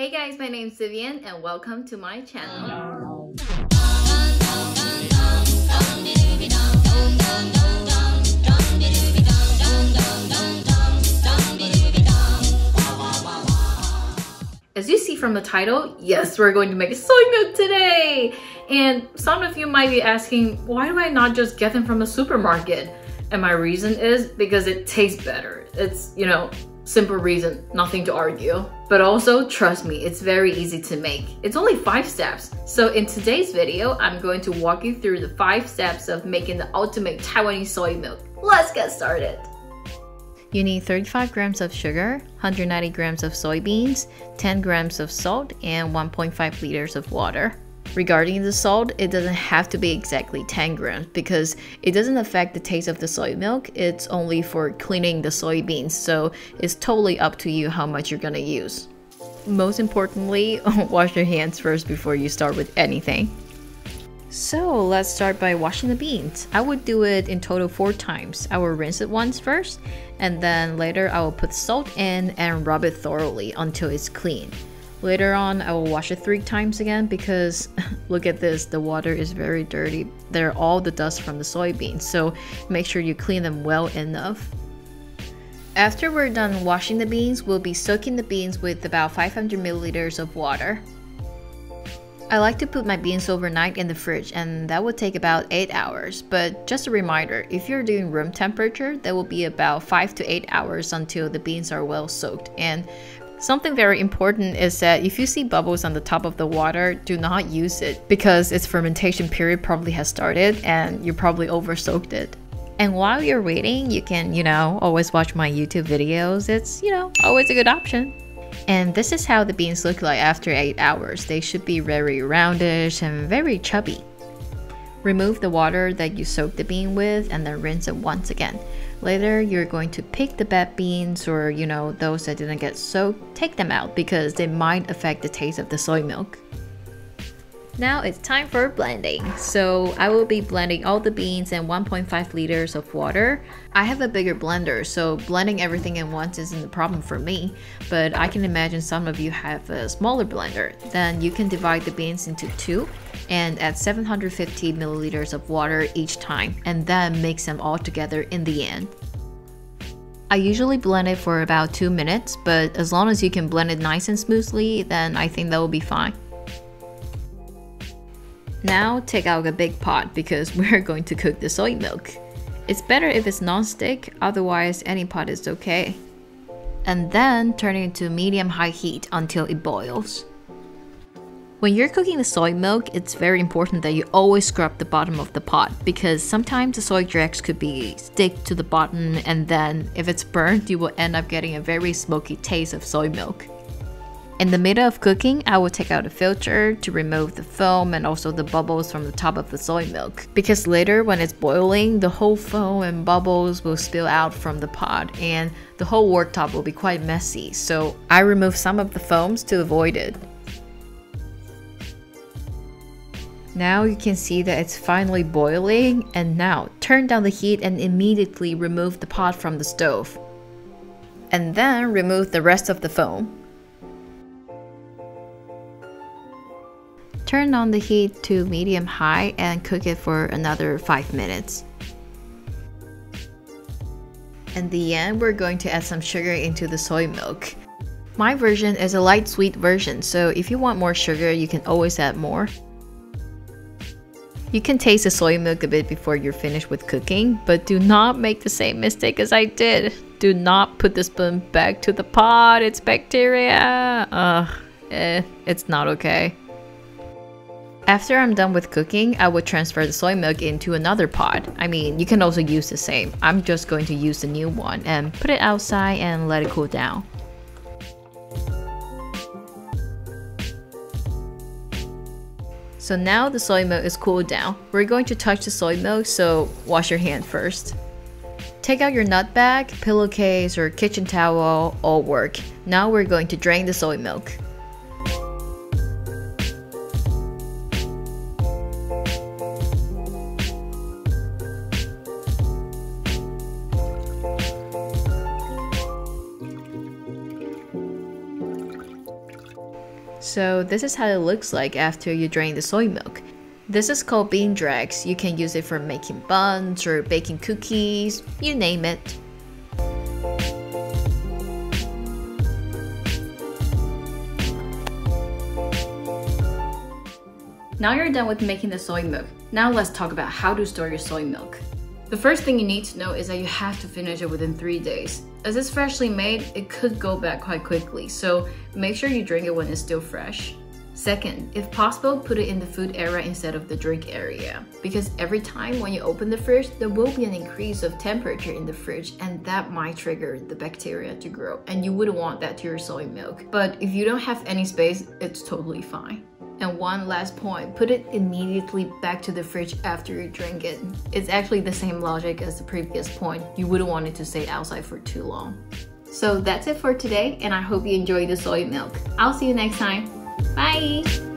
Hey guys, my name is Vivian and welcome to my channel. As you see from the title, yes, we're going to make soy milk today! And some of you might be asking, why do I not just get them from the supermarket? And my reason is because it tastes better. It's, simple reason, nothing to argue. But also, trust me, it's very easy to make. It's only 5 steps. So in today's video, I'm going to walk you through the 5 steps of making the ultimate Taiwanese soy milk. Let's get started! You need 35 grams of sugar, 190 grams of soybeans, 10 grams of salt, and 1.5 liters of water. Regarding the salt, it doesn't have to be exactly 10 grams because it doesn't affect the taste of the soy milk. It's only for cleaning the soybeans, so it's totally up to you how much you're gonna use. Most importantly, wash your hands first before you start with anything. So let's start by washing the beans. I would do it in total 4 times. I will rinse it once first, and then later I will put salt in and rub it thoroughly until it's clean. Later on, I will wash it 3 times again because look at this, the water is very dirty. They're all the dust from the soybeans, so make sure you clean them well enough. After we're done washing the beans, we'll be soaking the beans with about 500 milliliters of water. I like to put my beans overnight in the fridge, and that would take about 8 hours. But just a reminder, if you're doing room temperature, that will be about 5 to 8 hours until the beans are well soaked. And something very important is that if you see bubbles on the top of the water, do not use it because its fermentation period probably has started and you probably over soaked it. And while you're waiting, you can, always watch my YouTube videos. It's, always a good option. And this is how the beans look like after 8 hours. They should be very roundish and very chubby. Remove the water that you soaked the bean with and then rinse it once again. Later, you're going to pick the bad beans or, those that didn't get soaked, take them out because they might affect the taste of the soy milk. Now it's time for blending. So I will be blending all the beans and 1.5 liters of water. I have a bigger blender, so blending everything at once isn't a problem for me, but I can imagine some of you have a smaller blender. Then you can divide the beans into 2 and add 750 milliliters of water each time, and then mix them all together in the end. I usually blend it for about 2 minutes, but as long as you can blend it nice and smoothly, then I think that will be fine. Now take out a big pot because we're going to cook the soy milk. It's better if it's non-stick, otherwise any pot is okay. And then turn it into medium-high heat until it boils. When you're cooking the soy milk, it's very important that you always scrub the bottom of the pot because sometimes the soy dregs could stick to the bottom, and then if it's burnt, you will end up getting a very smoky taste of soy milk. In the middle of cooking, I will take out a filter to remove the foam and also the bubbles from the top of the soy milk. Because later when it's boiling, the whole foam and bubbles will spill out from the pot and the whole worktop will be quite messy. So I remove some of the foams to avoid it. Now you can see that it's finally boiling, and now turn down the heat and immediately remove the pot from the stove. And then remove the rest of the foam. Turn on the heat to medium-high and cook it for another 5 minutes. In the end, we're going to add some sugar into the soy milk. My version is a light sweet version, so if you want more sugar, you can always add more. You can taste the soy milk a bit before you're finished with cooking, but do not make the same mistake as I did. Do not put the spoon back to the pot, it's bacteria. It's not okay. After I'm done with cooking, I will transfer the soy milk into another pot. I mean, you can also use the same. I'm just going to use the new one and put it outside and let it cool down. So now the soy milk is cooled down. We're going to touch the soy milk, so wash your hand first. Take out your nut bag, pillowcase, or kitchen towel, all work. Now we're going to drain the soy milk. So this is how it looks like after you drain the soy milk. This is called bean dregs. You can use it for making buns or baking cookies, you name it. Now you're done with making the soy milk. Now let's talk about how to store your soy milk. The first thing you need to know is that you have to finish it within 3 days. As it's freshly made, it could go bad quite quickly, so make sure you drink it when it's still fresh. Second, if possible, put it in the food area instead of the drink area, because every time when you open the fridge, there will be an increase of temperature in the fridge, and that might trigger the bacteria to grow, and you wouldn't want that to your soy milk. But if you don't have any space, it's totally fine. And one last point, put it immediately back to the fridge after you drink it. It's actually the same logic as the previous point. You wouldn't want it to stay outside for too long. So that's it for today, and I hope you enjoyed the soy milk. I'll see you next time. Bye!